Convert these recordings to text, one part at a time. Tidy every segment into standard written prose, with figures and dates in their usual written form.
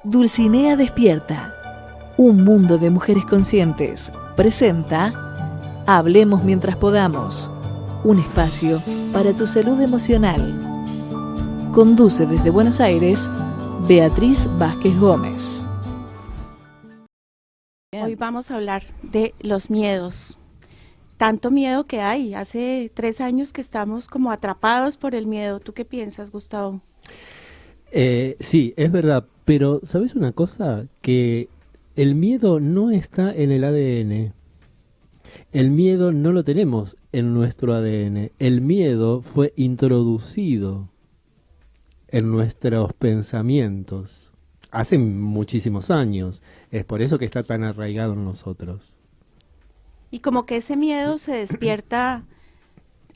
Dulcinea Despierta, un mundo de mujeres conscientes, presenta Hablemos mientras podamos, un espacio para tu salud emocional. Conduce desde Buenos Aires, Beatriz Vázquez Gómez. Hoy vamos a hablar de los miedos. Tanto miedo que hay. Hace 3 años que estamos como atrapados por el miedo. ¿Tú qué piensas, Gustavo? Sí, es verdad, pero ¿sabes una cosa? Que el miedo no está en el ADN. El miedo no lo tenemos en nuestro ADN. El miedo fue introducido en nuestros pensamientos hace muchísimos años. Es por eso que está tan arraigado en nosotros. Y como que ese miedo se despierta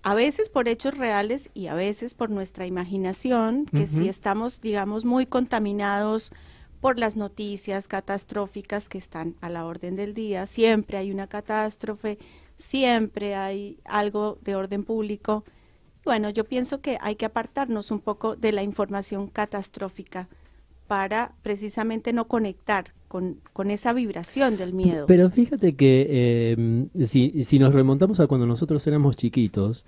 a veces por hechos reales y a veces por nuestra imaginación, que si estamos, digamos, muy contaminados por las noticias catastróficas que están a la orden del día, siempre hay una catástrofe, siempre hay algo de orden público. Bueno, yo pienso que hay que apartarnos un poco de la información catastrófica para precisamente no conectar con esa vibración del miedo. Pero fíjate que si nos remontamos a cuando nosotros éramos chiquitos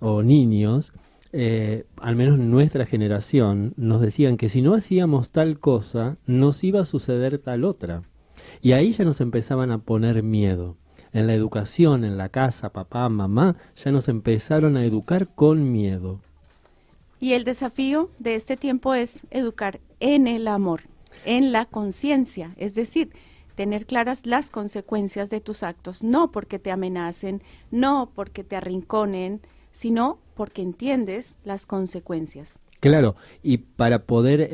o niños, al menos en nuestra generación, nos decían que si no hacíamos tal cosa, nos iba a suceder tal otra. Y ahí ya nos empezaban a poner miedo. En la educación, en la casa, papá, mamá, ya nos empezaron a educar con miedo. Y el desafío de este tiempo es educar en el amor, en la conciencia, es decir, tener claras las consecuencias de tus actos, no porque te amenacen, no porque te arrinconen, sino porque entiendes las consecuencias. Claro, y para poder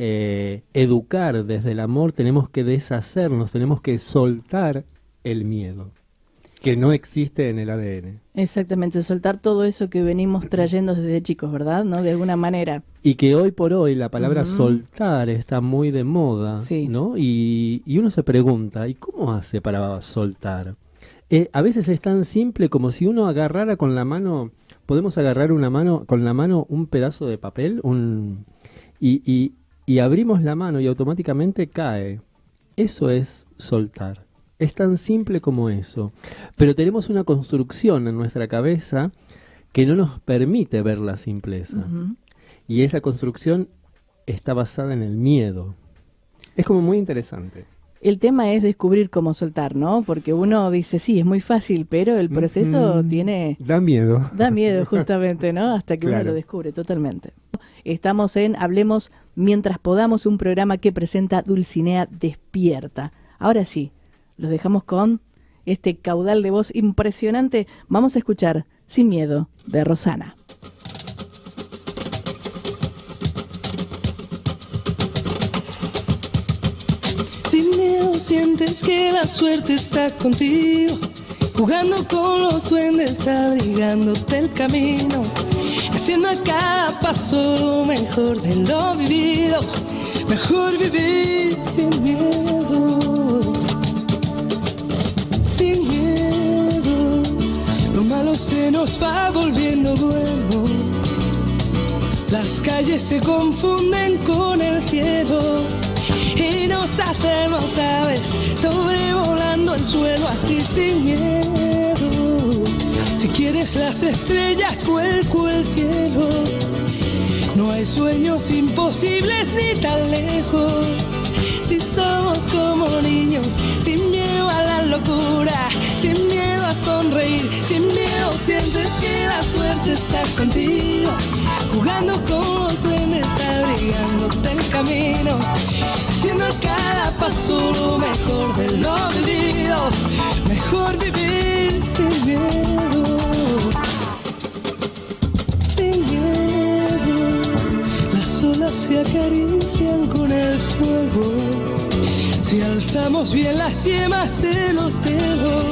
educar desde el amor tenemos que deshacernos, tenemos que soltar el miedo, que no existe en el ADN. Exactamente, soltar todo eso que venimos trayendo desde chicos, ¿verdad? ¿No? De alguna manera. Y que hoy por hoy la palabra soltar está muy de moda, sí, ¿no? Y uno se pregunta, ¿y cómo hace para soltar? A veces es tan simple como si uno agarrara con la mano, podemos agarrar con la mano un pedazo de papel y abrimos la mano y automáticamente cae. Eso es soltar. Es tan simple como eso. Pero tenemos una construcción en nuestra cabeza que no nos permite ver la simpleza. Y esa construcción está basada en el miedo. Es como muy interesante. El tema es descubrir cómo soltar, ¿no? Porque uno dice, sí, es muy fácil, pero el proceso tiene... Da miedo. Da miedo, justamente, ¿no? Hasta que uno lo descubre totalmente. Estamos en Hablemos mientras podamos, un programa que presenta Dulcinea Despierta. Ahora sí, los dejamos con este caudal de voz impresionante. Vamos a escuchar Sin Miedo, de Rosana. Sin miedo sientes que la suerte está contigo, jugando con los duendes, abrigándote el camino, haciendo a cada paso lo mejor de lo vivido. Mejor vivir sin miedo. Sin miedo, lo malo se nos va volviendo bueno. Las calles se confunden con el cielo y nos hacemos aves sobrevolando el suelo así sin miedo. Si quieres las estrellas, vuelco el cielo. No hay sueños imposibles ni tan lejos. Si somos como niños, sin miedo a la locura, sin miedo a sonreír, sin miedo sientes que la suerte está contigo, jugando con los duendes, abrigándote el camino, haciendo a cada paso lo mejor de lo vivido. Mejor vivir sin miedo. Sin miedo, las olas se acarician con el fuego. Si alzamos bien las yemas de los dedos,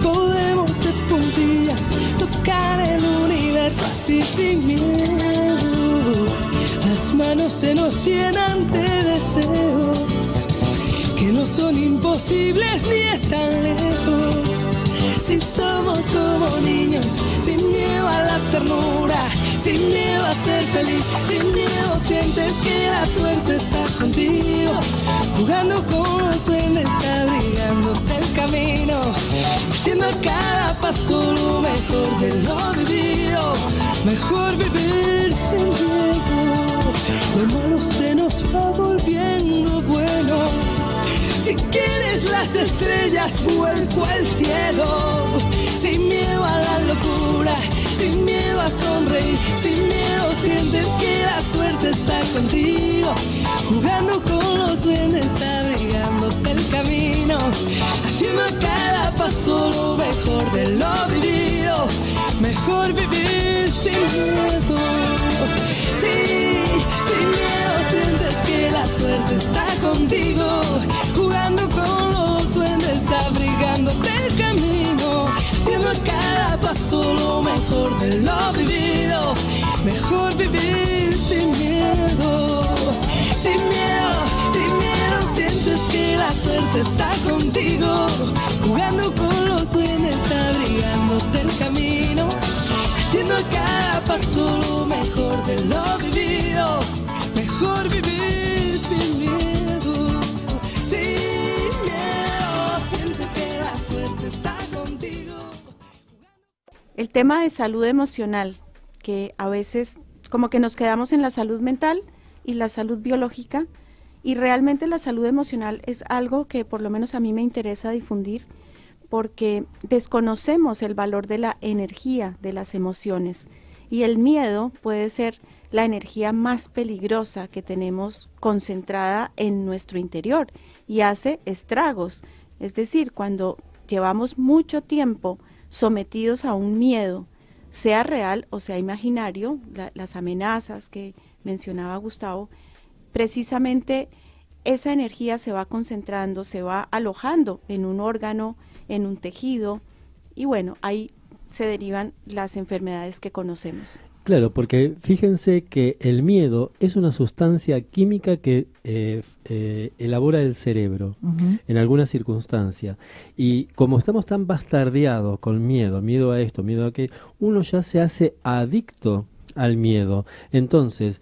podemos de puntillas tocar el universo así sin miedo. Las manos se nos llenan de deseos que no son imposibles ni están lejos. Si somos como niños, sin miedo a la ternura, sin miedo a ser feliz, sin miedo sientes que la suerte está contigo, jugando con los duendes, abrigándote el camino, haciendo a cada paso lo mejor de lo vivido. Mejor vivir sin miedo, lo malo se nos va volviendo bueno. Si quieres las estrellas, vuelco al cielo, sin miedo a la locura, sin miedo a sonreír, sin miedo sientes que la suerte está contigo, jugando con los duendes, abrigándote el camino, haciendo a cada paso lo mejor de lo vivido. Mejor vivir sin miedo, sí, sin miedo sientes que la suerte está contigo, jugando con los duendes, abrigándote el camino, haciendo a cada paso lo mejor de lo vivido. Mejor vivir sin miedo, sin miedo, sin miedo sientes que la suerte está contigo, jugando con los duendes, abrigándote el camino, haciendo a cada paso lo mejor de lo vivido. Mejor vivir sin miedo, sin miedo sientes que la suerte está contigo. El tema de salud emocional, que a veces como que nos quedamos en la salud mental y la salud biológica, y realmente la salud emocional es algo que por lo menos a mí me interesa difundir, porque desconocemos el valor de la energía de las emociones, y el miedo puede ser la energía más peligrosa que tenemos concentrada en nuestro interior y hace estragos. Es decir, cuando llevamos mucho tiempo sometidos a un miedo, sea real o sea imaginario, las amenazas que mencionaba Gustavo, precisamente esa energía se va concentrando, se va alojando en un órgano, en un tejido, y bueno, ahí se derivan las enfermedades que conocemos. Claro, porque fíjense que el miedo es una sustancia química que elabora el cerebro en alguna circunstancia. Y como estamos tan bastardeados con miedo, miedo a esto, miedo a aquello, uno ya se hace adicto al miedo. Entonces,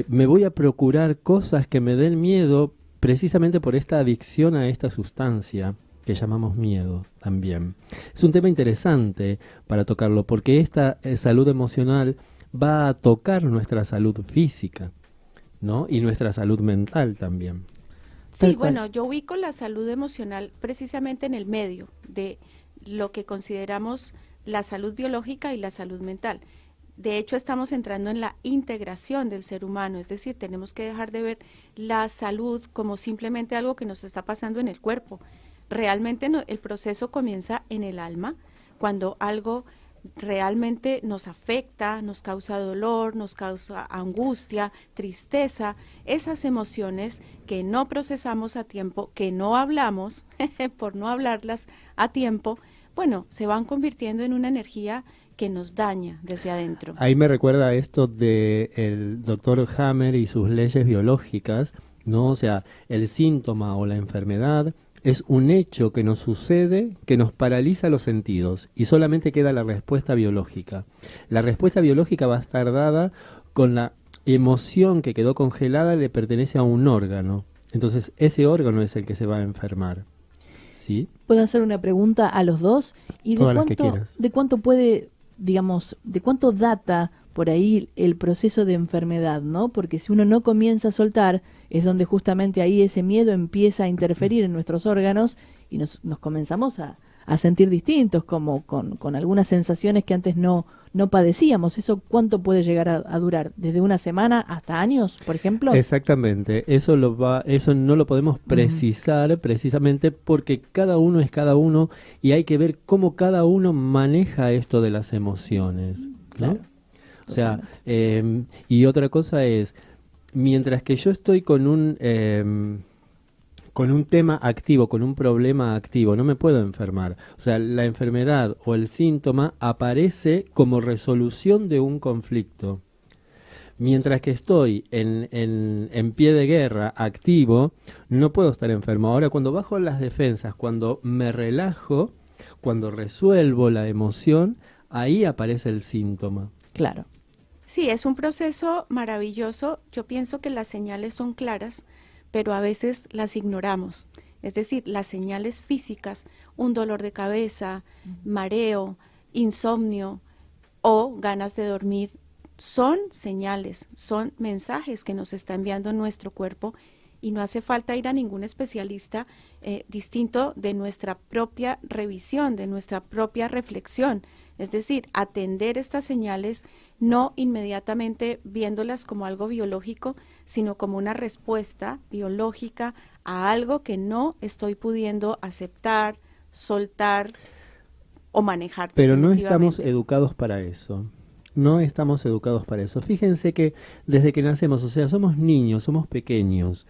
me voy a procurar cosas que me den miedo precisamente por esta adicción a esta sustancia que llamamos miedo también. Es un tema interesante para tocarlo, porque esta salud emocional va a tocar nuestra salud física, ¿no? Y nuestra salud mental también. Sí, bueno, yo ubico la salud emocional precisamente en el medio de lo que consideramos la salud biológica y la salud mental. De hecho, estamos entrando en la integración del ser humano, es decir, tenemos que dejar de ver la salud como simplemente algo que nos está pasando en el cuerpo. Realmente el proceso comienza en el alma, cuando algo realmente nos afecta, nos causa dolor, nos causa angustia, tristeza, esas emociones que no procesamos a tiempo, que no hablamos, por no hablarlas a tiempo, bueno, se van convirtiendo en una energía que nos daña desde adentro. Ahí me recuerda esto de el doctor Hammer y sus leyes biológicas, ¿no? O sea, el síntoma o la enfermedad es un hecho que nos sucede, que nos paraliza los sentidos y solamente queda la respuesta biológica. La respuesta biológica va a estar dada con la emoción que quedó congelada, le pertenece a un órgano. Entonces ese órgano es el que se va a enfermar. ¿Sí? ¿Puedo hacer una pregunta a los dos? ¿Y Todas las que quieras. de cuánto puede, digamos, de cuánto data por ahí el proceso de enfermedad, ¿no? Porque si uno no comienza a soltar, es donde justamente ahí ese miedo empieza a interferir en nuestros órganos y nos comenzamos a sentir distintos, como con algunas sensaciones que antes no padecíamos. ¿Eso cuánto puede llegar a durar? ¿Desde una semana hasta años, por ejemplo? Exactamente, eso no lo podemos precisar precisamente porque cada uno es cada uno y hay que ver cómo cada uno maneja esto de las emociones, ¿no? Claro. O sea, y otra cosa es, mientras que yo estoy con un tema activo, con un problema activo, no me puedo enfermar. O sea, la enfermedad o el síntoma aparece como resolución de un conflicto. Mientras que estoy en pie de guerra, activo, no puedo estar enfermo. Ahora, cuando bajo las defensas, cuando me relajo, cuando resuelvo la emoción, ahí aparece el síntoma. Claro. Sí, es un proceso maravilloso. Yo pienso que las señales son claras, pero a veces las ignoramos. Es decir, las señales físicas, un dolor de cabeza, mareo, insomnio o ganas de dormir, son señales, son mensajes que nos está enviando nuestro cuerpo y no hace falta ir a ningún especialista distinto de nuestra propia revisión, de nuestra propia reflexión. Es decir, atender estas señales no inmediatamente viéndolas como algo biológico, sino como una respuesta biológica a algo que no estoy pudiendo aceptar, soltar o manejar. Pero no estamos educados para eso. No estamos educados para eso. Fíjense que desde que nacemos, o sea, somos niños, somos pequeños.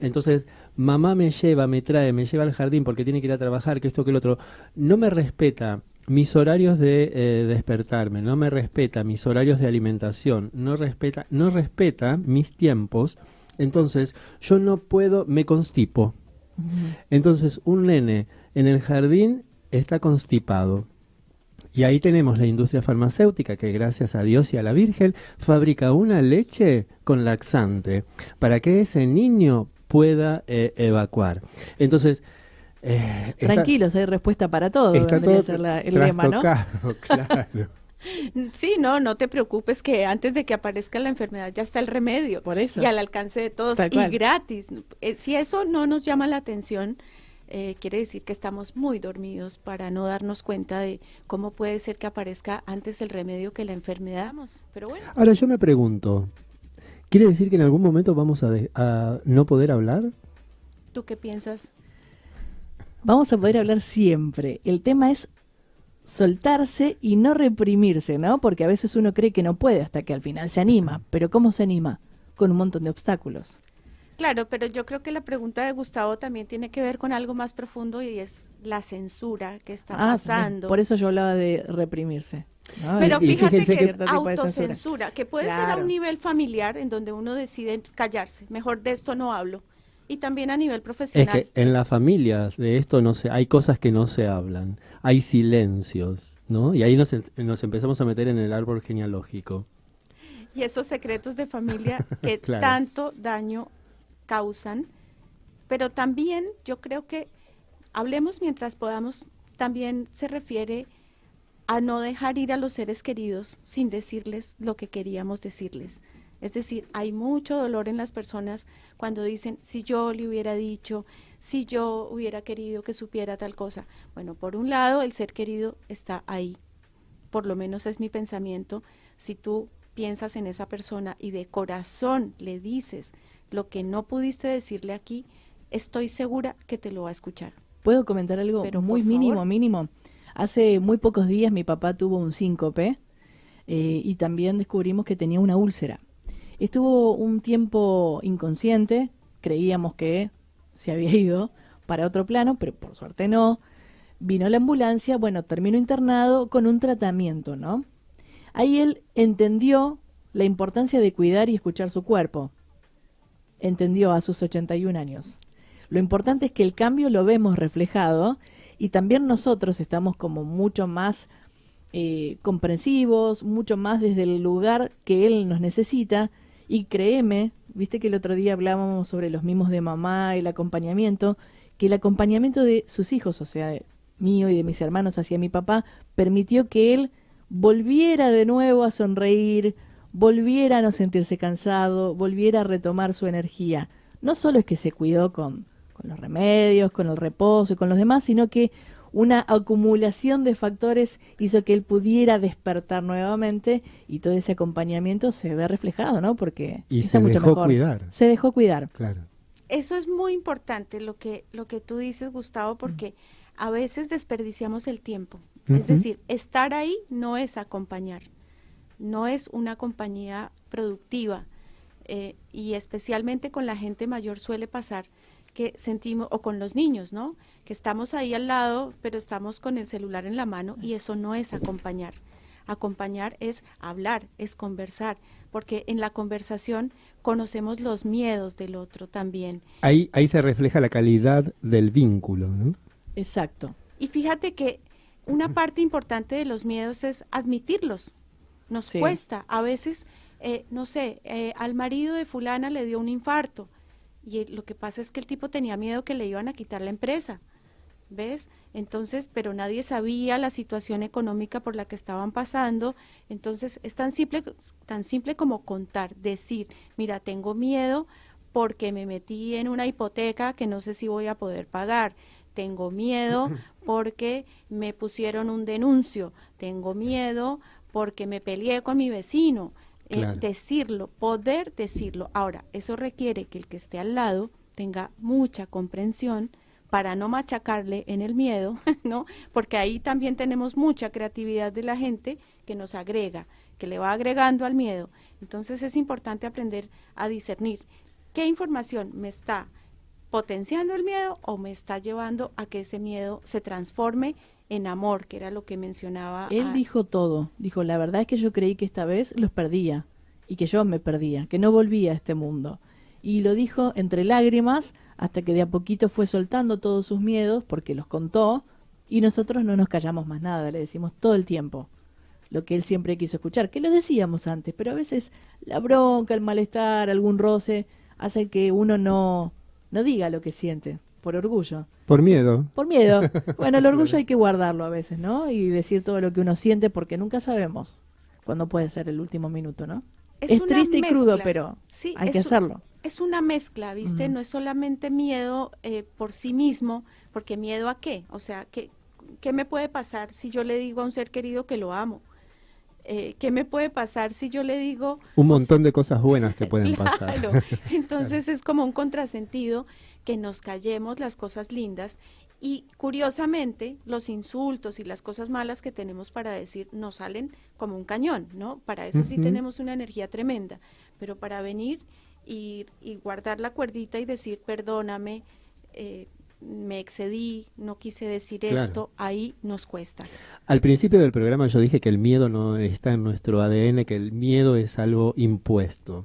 Entonces, mamá me lleva, me trae, me lleva al jardín porque tiene que ir a trabajar, que esto, que el otro. No me respeta mis horarios de despertarme, no me respeta mis horarios de alimentación, no respeta mis tiempos. Entonces, yo no puedo, me constipo. Entonces, un nene en el jardín está constipado. Y ahí tenemos la industria farmacéutica que, gracias a Dios y a la Virgen, fabrica una leche con laxante para que ese niño pueda evacuar. Entonces, tranquilos, hay respuesta para todo. Está todo el lema, ¿no? Claro. Sí, no te preocupes que antes de que aparezca la enfermedad ya está el remedio. Por eso. Y al alcance de todos y gratis. Si eso no nos llama la atención, quiere decir que estamos muy dormidos para no darnos cuenta de cómo puede ser que aparezca antes el remedio que la enfermedad. Pero bueno. Ahora yo me pregunto, ¿quiere decir que en algún momento vamos a no poder hablar? ¿Tú qué piensas? Vamos a poder hablar siempre. El tema es soltarse y no reprimirse, ¿no? Porque a veces uno cree que no puede hasta que al final se anima. Pero ¿cómo se anima? Con un montón de obstáculos. Claro, pero yo creo que la pregunta de Gustavo también tiene que ver con algo más profundo y es la censura que está pasando. Por eso yo hablaba de reprimirse, ¿no? Pero fíjate que es tipo de autocensura, que puede ser a un nivel familiar en donde uno decide callarse, mejor de esto no hablo, y también a nivel profesional. Es que en las familias de esto hay cosas que no se hablan, hay silencios, ¿no? Y ahí nos empezamos a meter en el árbol genealógico. Y esos secretos de familia que Claro. tanto daño causan, pero también yo creo que hablemos mientras podamos, también se refiere a no dejar ir a los seres queridos sin decirles lo que queríamos decirles. Es decir, hay mucho dolor en las personas cuando dicen, si yo le hubiera dicho, si yo hubiera querido que supiera tal cosa. Bueno, por un lado, el ser querido está ahí, por lo menos es mi pensamiento. Si tú piensas en esa persona y de corazón le dices lo que no pudiste decirle aquí, estoy segura que te lo va a escuchar. ¿Puedo comentar algo Pero muy por favor. mínimo? Hace muy pocos días mi papá tuvo un síncope y también descubrimos que tenía una úlcera. Estuvo un tiempo inconsciente, creíamos que se había ido para otro plano, pero por suerte no. Vino la ambulancia, bueno, terminó internado con un tratamiento, ¿no? Ahí él entendió la importancia de cuidar y escuchar su cuerpo. Entendió a sus 81 años. Lo importante es que el cambio lo vemos reflejado y también nosotros estamos como mucho más comprensivos, mucho más desde el lugar que él nos necesita. Y créeme, viste que el otro día hablábamos sobre los mimos de mamá, el acompañamiento, que el acompañamiento de sus hijos, o sea, mío y de mis hermanos hacia mi papá, permitió que él volviera de nuevo a sonreír, volviera a no sentirse cansado, volviera a retomar su energía. No solo es que se cuidó con los remedios, con el reposo y con los demás, sino que una acumulación de factores hizo que él pudiera despertar nuevamente y todo ese acompañamiento se ve reflejado, ¿no? Porque Y está se mucho dejó mejor. cuidar. Se dejó cuidar. Claro. Eso es muy importante lo que tú dices, Gustavo, porque a veces desperdiciamos el tiempo. Es decir, estar ahí no es acompañar, no es una compañía productiva y especialmente con la gente mayor suele pasar que sentimos, o con los niños, ¿no? Que estamos ahí al lado, pero estamos con el celular en la mano y eso no es acompañar. Acompañar es hablar, es conversar, porque en la conversación conocemos los miedos del otro también. Ahí se refleja la calidad del vínculo, ¿no? Exacto. Y fíjate que una parte importante de los miedos es admitirlos. Nos cuesta. A veces, no sé, al marido de fulana le dio un infarto. y lo que pasa es que el tipo tenía miedo que le iban a quitar la empresa, ¿ves? Entonces, pero nadie sabía la situación económica por la que estaban pasando. Entonces es tan simple como contar, decir, mira, tengo miedo porque me metí en una hipoteca que no sé si voy a poder pagar, tengo miedo porque me pusieron un denuncio, tengo miedo porque me peleé con mi vecino. Claro. Decirlo, poder decirlo. Ahora, eso requiere que el que esté al lado tenga mucha comprensión para no machacarle en el miedo, ¿no? Porque ahí también tenemos mucha creatividad de la gente que nos agrega, que le va agregando al miedo. Entonces es importante aprender a discernir qué información me está potenciando el miedo o me está llevando a que ese miedo se transforme en amor, que era lo que mencionaba. Él dijo todo, dijo, la verdad es que yo creí que esta vez los perdía y que yo me perdía, que no volvía a este mundo. Y lo dijo entre lágrimas hasta que de a poquito fue soltando todos sus miedos porque los contó y nosotros no nos callamos más nada, le decimos todo el tiempo lo que él siempre quiso escuchar, que lo decíamos antes, pero a veces la bronca, el malestar, algún roce hace que uno no diga lo que siente, por orgullo. Por miedo. Por miedo. Bueno, el orgullo hay que guardarlo a veces, ¿no? Y decir todo lo que uno siente porque nunca sabemos cuándo puede ser el último minuto, ¿no? Es triste mezcla. Y crudo, pero sí, hay que hacerlo. Es una mezcla, ¿viste? No es solamente miedo por sí mismo, porque miedo a qué, o sea, ¿qué me puede pasar si yo le digo a un ser querido que lo amo? ¿Qué me puede pasar si yo le digo? Un montón de cosas buenas que pueden claro, pasar. Entonces es como un contrasentido que nos callemos las cosas lindas y curiosamente los insultos y las cosas malas que tenemos para decir nos salen como un cañón, ¿no? Para eso sí tenemos una energía tremenda, pero para venir y guardar la cuerdita y decir perdóname, me excedí, no quise decir esto, ahí nos cuesta. Al principio del programa yo dije que el miedo no está en nuestro ADN, que el miedo es algo impuesto.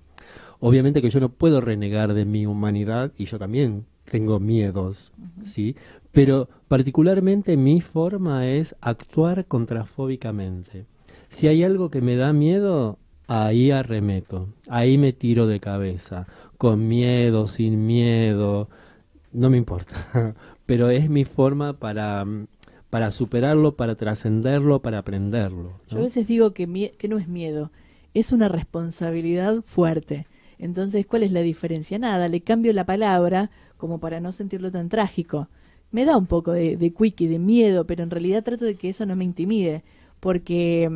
Obviamente que yo no puedo renegar de mi humanidad y yo también tengo miedos, ¿sí? Pero particularmente mi forma es actuar contrafóbicamente. Si hay algo que me da miedo, ahí arremeto, ahí me tiro de cabeza, con miedo, sin miedo, no me importa, pero es mi forma para superarlo, para trascenderlo, para aprenderlo, ¿no? Yo a veces digo que no es miedo, es una responsabilidad fuerte. Entonces, ¿cuál es la diferencia? Nada, le cambio la palabra como para no sentirlo tan trágico. Me da un poco de quickie, de miedo, pero en realidad trato de que eso no me intimide, porque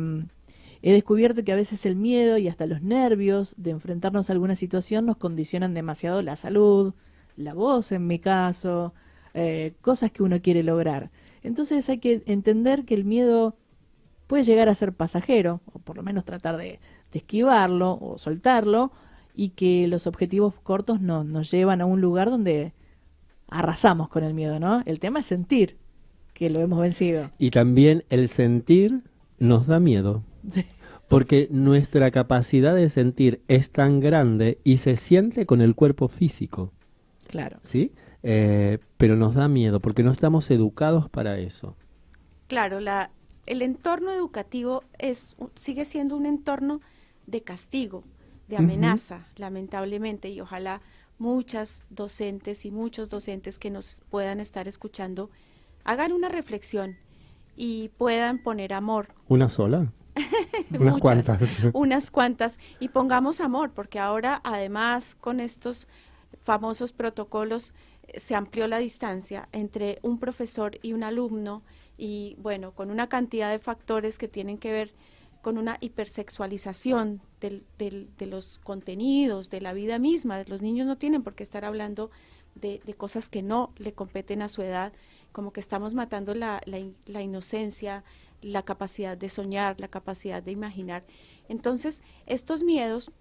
he descubierto que a veces el miedo y hasta los nervios de enfrentarnos a alguna situación nos condicionan demasiado la salud, la voz en mi caso, cosas que uno quiere lograr. Entonces hay que entender que el miedo puede llegar a ser pasajero, o por lo menos tratar de esquivarlo o soltarlo, y que los objetivos cortos nos llevan a un lugar donde arrasamos con el miedo, ¿no? El tema es sentir que lo hemos vencido. Y también el sentir nos da miedo. Sí. Porque nuestra capacidad de sentir es tan grande y se siente con el cuerpo físico. Claro. ¿Sí? Pero nos da miedo porque no estamos educados para eso. Claro, el entorno educativo sigue siendo un entorno de castigo, de amenaza, lamentablemente, y ojalá muchas docentes y muchos docentes que nos puedan estar escuchando hagan una reflexión y puedan poner amor. ¿Una sola? Unas cuantas. Unas cuantas, y pongamos amor, porque ahora además con estos famosos protocolos se amplió la distancia entre un profesor y un alumno, y bueno, con una cantidad de factores que tienen que ver con una hipersexualización de los contenidos, de la vida misma. Los niños no tienen por qué estar hablando de cosas que no le competen a su edad, como que estamos matando la inocencia, la capacidad de soñar, la capacidad de imaginar. Entonces, estos miedos,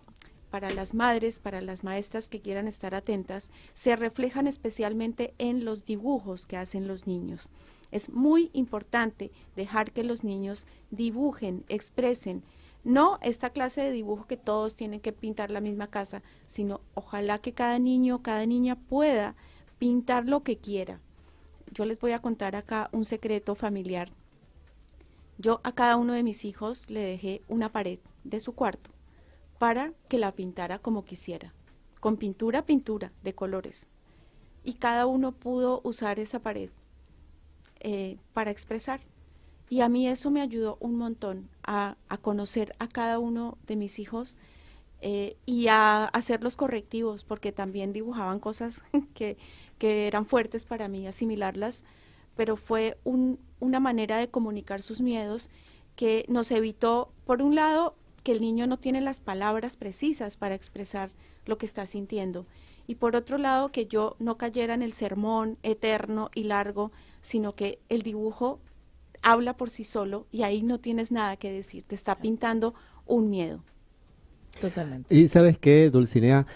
para las madres, para las maestras que quieran estar atentas, se reflejan especialmente en los dibujos que hacen los niños. Es muy importante dejar que los niños dibujen, expresen, no esta clase de dibujo que todos tienen que pintar la misma casa, sino ojalá que cada niño, cada niña pueda pintar lo que quiera. Yo les voy a contar acá un secreto familiar. Yo a cada uno de mis hijos le dejé una pared de su cuarto para que la pintara como quisiera, con pintura de colores. Y cada uno pudo usar esa pared para expresar. Y a mí eso me ayudó un montón a conocer a cada uno de mis hijos y a hacer los correctivos, porque también dibujaban cosas que eran fuertes para mí, asimilarlas, pero fue una manera de comunicar sus miedos que nos evitó, por un lado, que el niño no tiene las palabras precisas para expresar lo que está sintiendo, y por otro lado, que yo no cayera en el sermón eterno y largo, sino que el dibujo habla por sí solo y ahí no tienes nada que decir, te está pintando un miedo. Totalmente. Y ¿sabes qué, Dulcinea?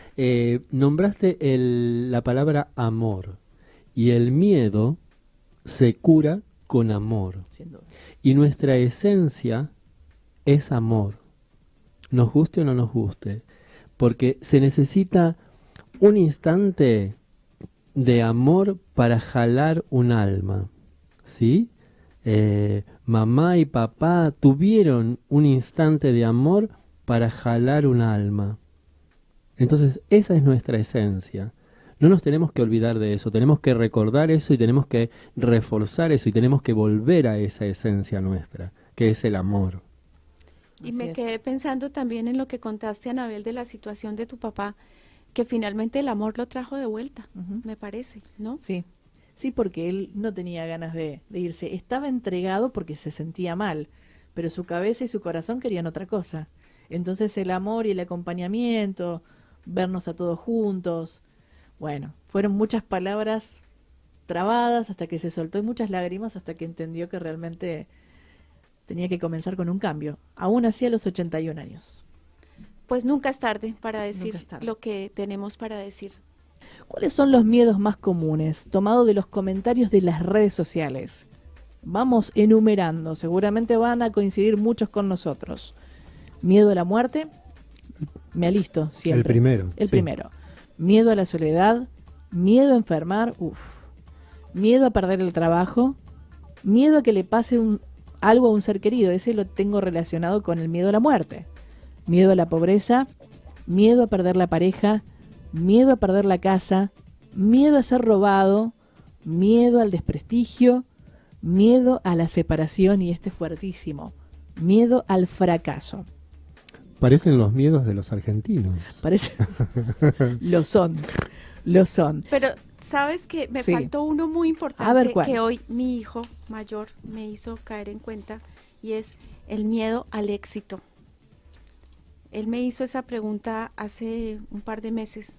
Nombraste la palabra amor, y el miedo se cura con amor. Sin duda. Y nuestra esencia es amor, nos guste o no nos guste, porque se necesita un instante de amor para jalar un alma, ¿sí? Mamá y papá tuvieron un instante de amor para jalar un alma. Entonces, esa es nuestra esencia. No nos tenemos que olvidar de eso, tenemos que recordar eso y tenemos que reforzar eso y tenemos que volver a esa esencia nuestra, que es el amor. Y me quedé pensando también en lo que contaste, Anabel, de la situación de tu papá, que finalmente el amor lo trajo de vuelta, me parece, ¿no? Sí, sí, porque él no tenía ganas de irse. Estaba entregado porque se sentía mal, pero su cabeza y su corazón querían otra cosa. Entonces el amor y el acompañamiento, vernos a todos juntos, bueno, fueron muchas palabras trabadas hasta que se soltó y muchas lágrimas hasta que entendió que realmente tenía que comenzar con un cambio, aún así a los 81 años. Pues nunca es tarde para decir Nunca es tarde. lo que tenemos para decir. ¿Cuáles son los miedos más comunes, tomado de los comentarios de las redes sociales? Vamos enumerando, seguramente van a coincidir muchos con nosotros. Miedo a la muerte, me alisto siempre. El primero. El sí. primero. Miedo a la soledad, miedo a enfermar, miedo a perder el trabajo, miedo a que le pase algo a un ser querido, ese lo tengo relacionado con el miedo a la muerte. Miedo a la pobreza, miedo a perder la pareja, miedo a perder la casa, miedo a ser robado, miedo al desprestigio, miedo a la separación, y este es fuertísimo, miedo al fracaso. Parecen los miedos de los argentinos. Parece. Lo son. Pero, ¿sabes qué? Me Sí. faltó uno muy A importante ver, ¿cuál? que hoy mi hijo mayor me hizo caer en cuenta, y es el miedo al éxito. Él me hizo esa pregunta hace un par de meses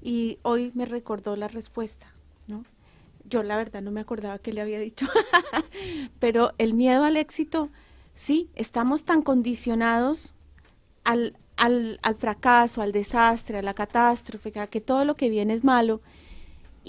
y hoy me recordó la respuesta, ¿no? Yo la verdad no me acordaba que le había dicho, pero el miedo al éxito, sí, estamos tan condicionados al fracaso, al desastre, a la catástrofe, a que todo lo que viene es malo.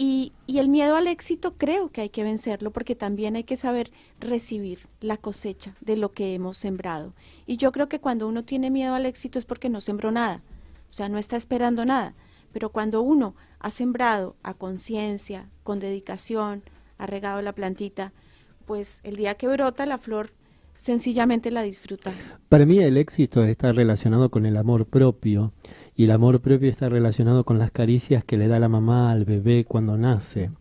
Y el miedo al éxito creo que hay que vencerlo, porque también hay que saber recibir la cosecha de lo que hemos sembrado. Y yo creo que cuando uno tiene miedo al éxito es porque no sembró nada, o sea, no está esperando nada. Pero cuando uno ha sembrado a conciencia, con dedicación, ha regado la plantita, pues el día que brota la flor, sencillamente la disfruta. Para mí el éxito está relacionado con el amor propio, y el amor propio está relacionado con las caricias que le da la mamá al bebé cuando nace,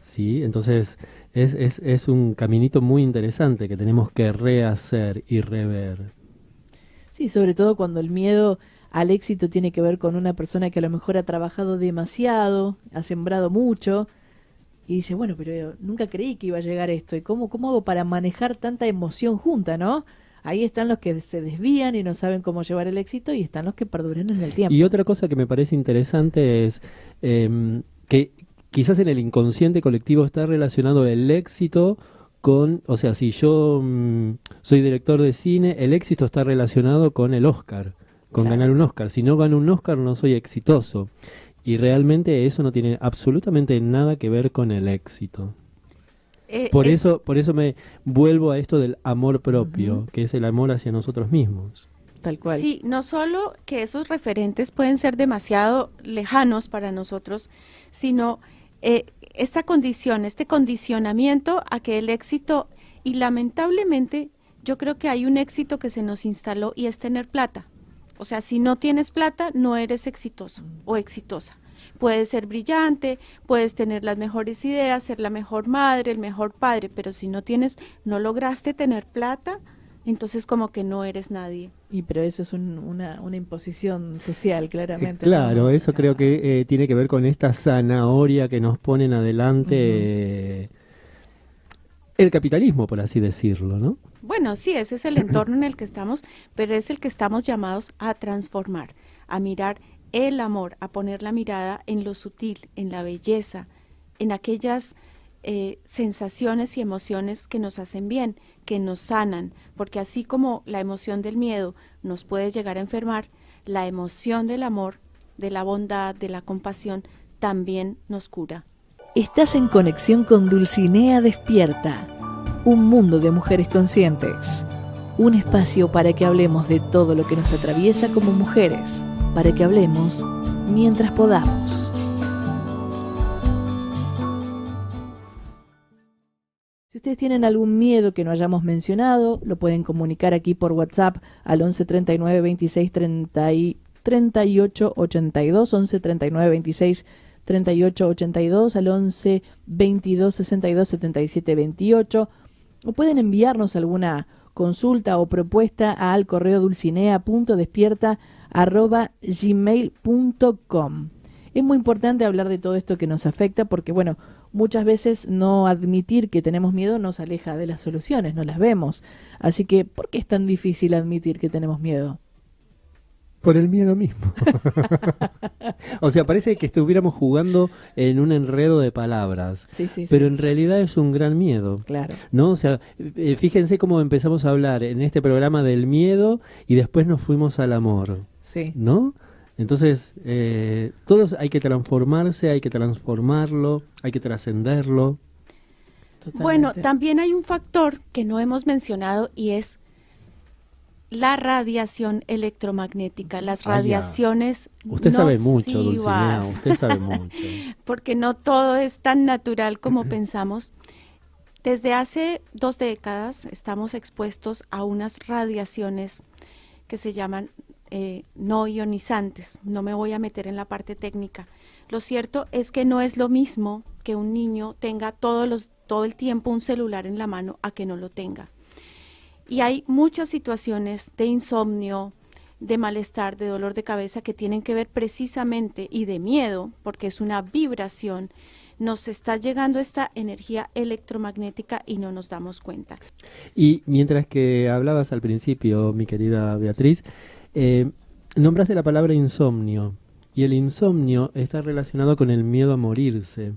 ¿sí? Entonces es un caminito muy interesante que tenemos que rehacer y rever. Sí, sobre todo cuando el miedo al éxito tiene que ver con una persona que a lo mejor ha trabajado demasiado, ha sembrado mucho, y dice, bueno, pero nunca creí que iba a llegar esto, y ¿cómo hago para manejar tanta emoción junta, no? Ahí están los que se desvían y no saben cómo llevar el éxito, y están los que perduran en el tiempo. Y otra cosa que me parece interesante es que quizás en el inconsciente colectivo está relacionado el éxito con, o sea, si yo soy director de cine, el éxito está relacionado con el Oscar, con Claro. ganar un Oscar. Si no gano un Oscar no soy exitoso. Y realmente eso no tiene absolutamente nada que ver con el éxito. Por eso me vuelvo a esto del amor propio, que es el amor hacia nosotros mismos. Tal cual. Sí, no solo que esos referentes pueden ser demasiado lejanos para nosotros, sino esta condición, este condicionamiento a que el éxito, y lamentablemente yo creo que hay un éxito que se nos instaló y es tener plata. O sea, si no tienes plata, no eres exitoso o exitosa. Puedes ser brillante, puedes tener las mejores ideas, ser la mejor madre, el mejor padre, pero si no lograste tener plata, entonces como que no eres nadie. Pero eso es una imposición social, claramente. Claro, ¿no? eso creo que tiene que ver con esta zanahoria que nos ponen adelante el capitalismo, por así decirlo, ¿no? Bueno, sí, ese es el entorno en el que estamos, pero es el que estamos llamados a transformar, a mirar el amor, a poner la mirada en lo sutil, en la belleza, en aquellas sensaciones y emociones que nos hacen bien, que nos sanan, porque así como la emoción del miedo nos puede llegar a enfermar, la emoción del amor, de la bondad, de la compasión, también nos cura. Estás en conexión con Dulcinea Despierta, un mundo de mujeres conscientes, un espacio para que hablemos de todo lo que nos atraviesa como mujeres, para que hablemos mientras podamos. Si ustedes tienen algún miedo que no hayamos mencionado, lo pueden comunicar aquí por WhatsApp al 11 39 26 38 82, 11 39 26 38 82, al 11 22 62 77 28, o pueden enviarnos alguna consulta o propuesta al correo dulcinea.despierta@gmail.com. Es muy importante hablar de todo esto que nos afecta porque, bueno, muchas veces no admitir que tenemos miedo nos aleja de las soluciones, no las vemos. Así que, ¿por qué es tan difícil admitir que tenemos miedo? Por el miedo mismo. O sea, parece que estuviéramos jugando en un enredo de palabras. Sí. Pero en realidad es un gran miedo. Claro. ¿No? O sea, fíjense cómo empezamos a hablar en este programa del miedo y después nos fuimos al amor. Sí. ¿No? Entonces, todos hay que transformarse, hay que transformarlo, hay que trascenderlo. Totalmente. Bueno, también hay un factor que no hemos mencionado y es la radiación electromagnética, las radiaciones Usted sabe mucho, nocivas. Dulcinea, usted sabe mucho. Porque no todo es tan natural como pensamos. Desde hace 2 décadas estamos expuestos a unas radiaciones que se llaman no ionizantes. No me voy a meter en la parte técnica. Lo cierto es que no es lo mismo que un niño tenga todo el tiempo un celular en la mano a que no lo tenga. Y hay muchas situaciones de insomnio, de malestar, de dolor de cabeza que tienen que ver precisamente, y de miedo, porque es una vibración, nos está llegando esta energía electromagnética y no nos damos cuenta. Y mientras que hablabas al principio, mi querida Beatriz, nombraste la palabra insomnio. Y el insomnio está relacionado con el miedo a morirse.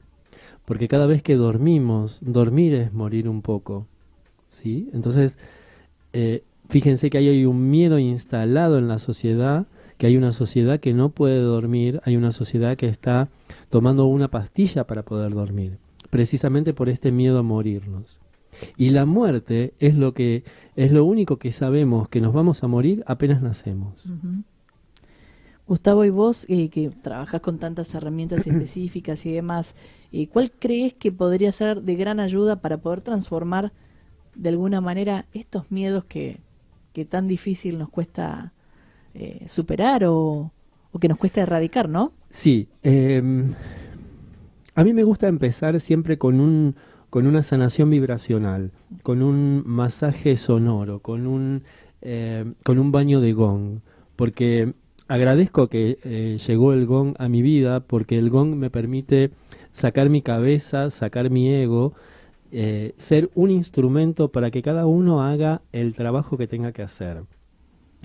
Porque cada vez que dormimos, dormir es morir un poco. ¿Sí? Entonces, fíjense que hay un miedo instalado en la sociedad, que hay una sociedad que no puede dormir, hay una sociedad que está tomando una pastilla para poder dormir, precisamente por este miedo a morirnos. Y la muerte es lo único que sabemos, que nos vamos a morir apenas nacemos. Uh-huh. Gustavo, y vos que trabajas con tantas herramientas específicas y demás, ¿cuál crees que podría ser de gran ayuda para poder transformar de alguna manera estos miedos que tan difícil nos cuesta superar o que nos cuesta erradicar, ¿no? Sí, a mí me gusta empezar siempre con una sanación vibracional, con un masaje sonoro, con un baño de gong, porque agradezco que llegó el gong a mi vida, porque el gong me permite sacar mi cabeza, sacar mi ego, ser un instrumento para que cada uno haga el trabajo que tenga que hacer.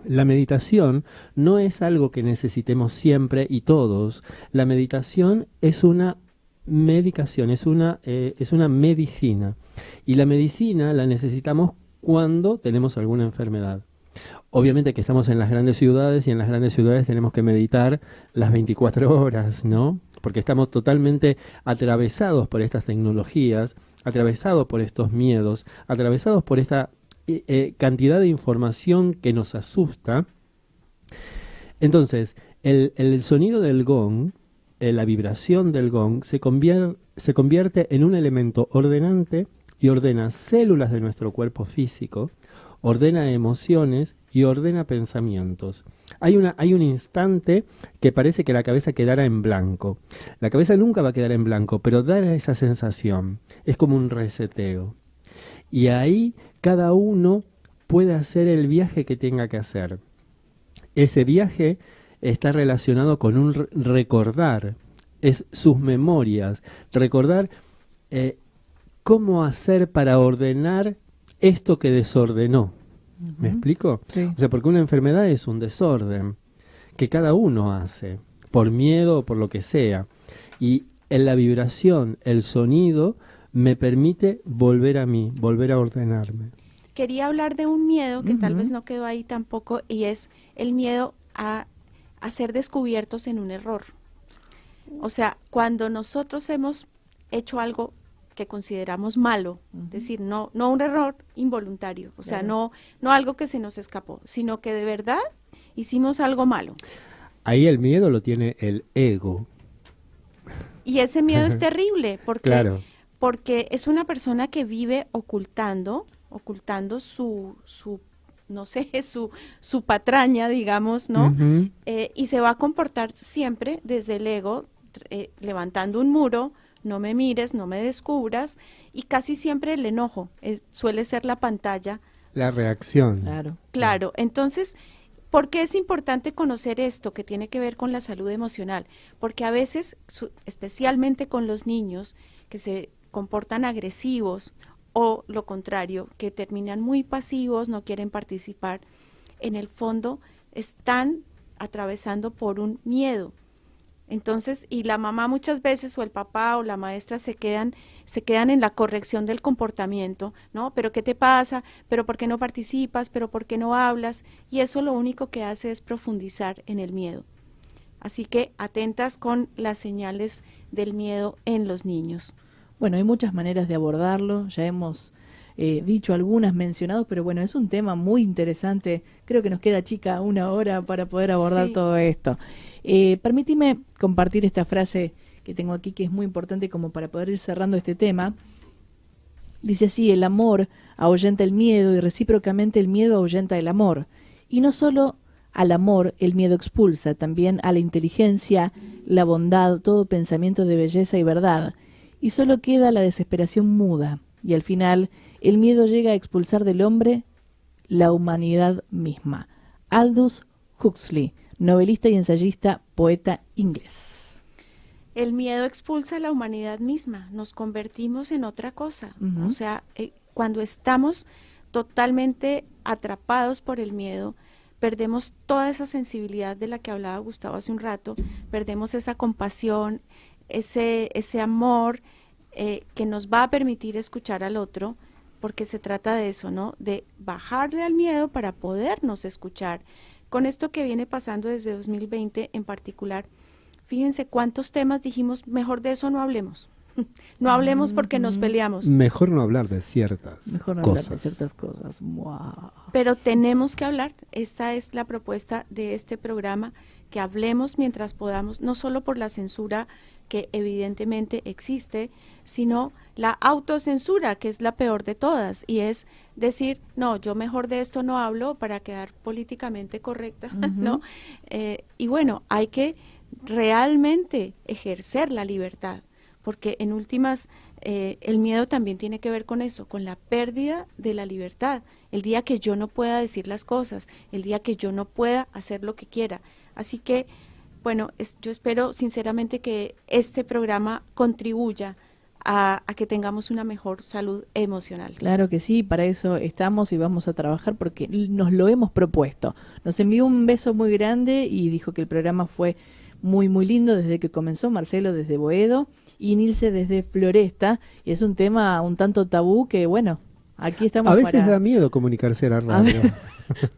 La meditación no es algo que necesitemos siempre y todos. La meditación es una medicación, es una medicina. Y la medicina la necesitamos cuando tenemos alguna enfermedad. Obviamente que estamos en las grandes ciudades y en las grandes ciudades tenemos que meditar las 24 horas, ¿no? Porque estamos totalmente atravesados por estas tecnologías, atravesados por estos miedos, atravesados por esta cantidad de información que nos asusta. Entonces, el sonido del gong, la vibración del gong, se convierte en un elemento ordenante y ordena células de nuestro cuerpo físico, ordena emociones y ordena pensamientos. Hay un instante que parece que la cabeza quedara en blanco. La cabeza nunca va a quedar en blanco, pero da esa sensación. Es como un reseteo. Y ahí cada uno puede hacer el viaje que tenga que hacer. Ese viaje está relacionado con un recordar, es sus memorias, recordar cómo hacer para ordenar esto que desordenó. ¿Me explico? Sí. O sea, porque una enfermedad es un desorden que cada uno hace, por miedo o por lo que sea. Y en la vibración, el sonido, me permite volver a mí, volver a ordenarme. Quería hablar de un miedo que tal vez no quedó ahí tampoco, y es el miedo a ser descubiertos en un error. O sea, cuando nosotros hemos hecho algo que consideramos malo, es decir, no un error involuntario, o sea, no algo que se nos escapó, sino que de verdad hicimos algo malo. Ahí el miedo lo tiene el ego. Y ese miedo es terrible, porque, Claro. porque es una persona que vive ocultando su no sé, su patraña, digamos, ¿no? Ujú. Y se va a comportar siempre desde el ego, levantando un muro, no me mires, no me descubras, y casi siempre el enojo suele ser la pantalla. La reacción. Claro. Claro, entonces, ¿por qué es importante conocer esto que tiene que ver con la salud emocional? Porque a veces, especialmente con los niños que se comportan agresivos o lo contrario, que terminan muy pasivos, no quieren participar, en el fondo están atravesando por un miedo. Entonces, y la mamá muchas veces o el papá o la maestra se quedan en la corrección del comportamiento, ¿no? Pero ¿qué te pasa? ¿Pero por qué no participas? ¿Pero por qué no hablas? Y eso lo único que hace es profundizar en el miedo. Así que atentas con las señales del miedo en los niños. Bueno, hay muchas maneras de abordarlo, ya hemos dicho algunas mencionadas, pero bueno, es un tema muy interesante. Creo que nos queda, chica, 1 hora para poder abordar Sí. todo esto. Permíteme compartir esta frase que tengo aquí, que es muy importante como para poder ir cerrando este tema. Dice así: el amor ahuyenta el miedo y recíprocamente el miedo ahuyenta el amor. Y no solo al amor el miedo expulsa, también a la inteligencia, la bondad, todo pensamiento de belleza y verdad. Y solo queda la desesperación muda, y al final el miedo llega a expulsar del hombre la humanidad misma. Aldous Huxley, novelista y ensayista, poeta inglés. El miedo expulsa a la humanidad misma, nos convertimos en otra cosa. Ujú. O sea, cuando estamos totalmente atrapados por el miedo, perdemos toda esa sensibilidad de la que hablaba Gustavo hace un rato, perdemos esa compasión, ese amor que nos va a permitir escuchar al otro, porque se trata de eso, ¿no? De bajarle al miedo para podernos escuchar. Con esto que viene pasando desde 2020 en particular, fíjense cuántos temas dijimos, mejor de eso no hablemos. No hablemos porque nos peleamos. Mejor no hablar de ciertas Mejor no hablar cosas. de ciertas cosas. ¡Wow! Pero tenemos que hablar. Esta es la propuesta de este programa, que hablemos mientras podamos, no solo por la censura que evidentemente existe, sino la autocensura, que es la peor de todas, y es decir, no, yo mejor de esto no hablo para quedar políticamente correcta, ¿no? Y bueno, hay que realmente ejercer la libertad, porque en últimas el miedo también tiene que ver con eso, con la pérdida de la libertad. El día que yo no pueda decir las cosas, el día que yo no pueda hacer lo que quiera. Así que, bueno, yo espero sinceramente que este programa contribuya a que tengamos una mejor salud emocional. Claro que sí, para eso estamos y vamos a trabajar porque nos lo hemos propuesto. Nos envió un beso muy grande y dijo que el programa fue muy, muy lindo desde que comenzó. Marcelo desde Boedo y Nilce desde Floresta. Y es un tema un tanto tabú que, bueno, aquí estamos A veces para... da miedo comunicarse a la radio.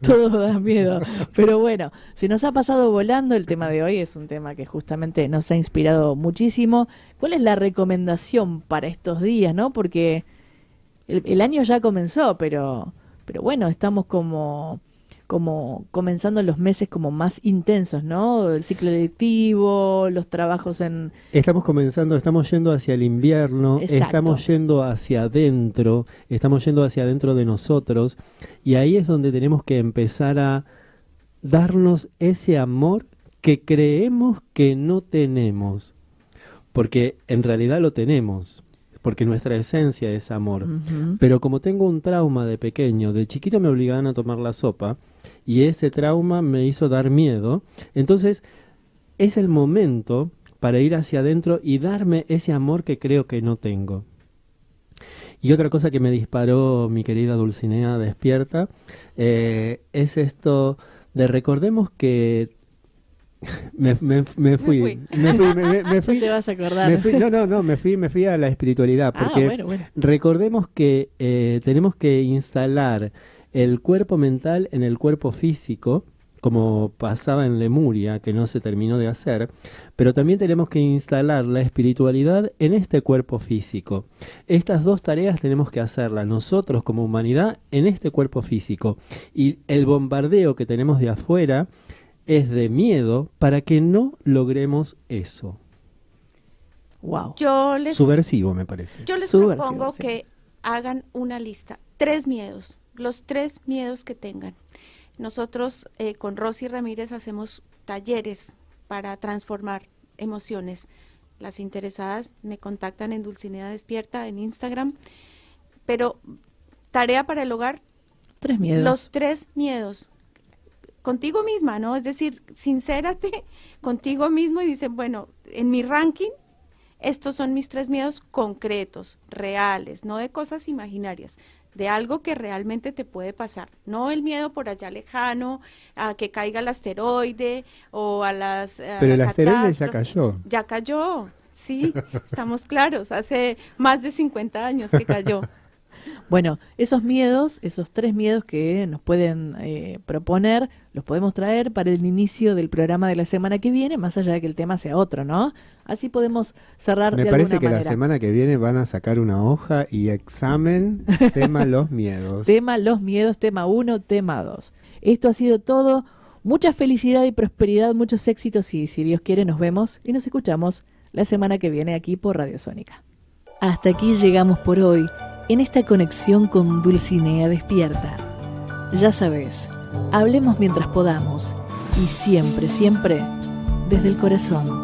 Todo da miedo. Pero bueno, se nos ha pasado volando. El tema de hoy es un tema que justamente nos ha inspirado muchísimo. ¿Cuál es la recomendación para estos días, no? Porque el año ya comenzó, pero bueno, estamos como como comenzando los meses como más intensos, ¿no? El ciclo lectivo, los trabajos en... Estamos yendo hacia el invierno, Exacto. estamos yendo hacia adentro de nosotros, y ahí es donde tenemos que empezar a darnos ese amor que creemos que no tenemos, porque en realidad lo tenemos. Porque nuestra esencia es amor. Ujú. Pero como tengo un trauma de pequeño, de chiquito me obligaban a tomar la sopa, y ese trauma me hizo dar miedo, entonces es el momento para ir hacia adentro y darme ese amor que creo que no tengo. Y otra cosa que me disparó mi querida Dulcinea Despierta, es esto de recordemos que me fui. Te vas a acordar. Me fui a la espiritualidad, porque bueno. recordemos que tenemos que instalar el cuerpo mental en el cuerpo físico, como pasaba en Lemuria, que no se terminó de hacer, pero también tenemos que instalar la espiritualidad en este cuerpo físico. Estas dos tareas tenemos que hacerlas nosotros como humanidad en este cuerpo físico, y el bombardeo que tenemos de afuera es de miedo para que no logremos eso. Wow. Subversivo, me parece. Yo les Subversivo, propongo sí. que hagan una lista, 3 miedos, los 3 miedos que tengan. Nosotros con Rosy Ramírez hacemos talleres para transformar emociones. Las interesadas me contactan en Dulcinea Despierta en Instagram, pero tarea para el hogar, 3 miedos. los 3 miedos. Contigo misma, ¿no? Es decir, sincérate contigo mismo y dicen, bueno, en mi ranking, estos son mis 3 miedos concretos, reales, no de cosas imaginarias, de algo que realmente te puede pasar. No el miedo por allá lejano, a que caiga el asteroide o a las... Pero el asteroide ya cayó. Ya cayó, sí, estamos claros, hace más de 50 años que cayó. Bueno, esos miedos, esos 3 miedos que nos pueden proponer, los podemos traer para el inicio del programa de la semana que viene, más allá de que el tema sea otro, ¿no? Así podemos cerrar de Me alguna parece que manera. la semana que viene van a sacar una hoja y examen tema los miedos. Tema los miedos, tema 1, tema 2. Esto ha sido todo. Mucha felicidad y prosperidad, muchos éxitos y si Dios quiere nos vemos y nos escuchamos la semana que viene aquí por Radio Sónica. Hasta aquí llegamos por hoy en esta conexión con Dulcinea Despierta. Ya sabes, hablemos mientras podamos y siempre, siempre desde el corazón.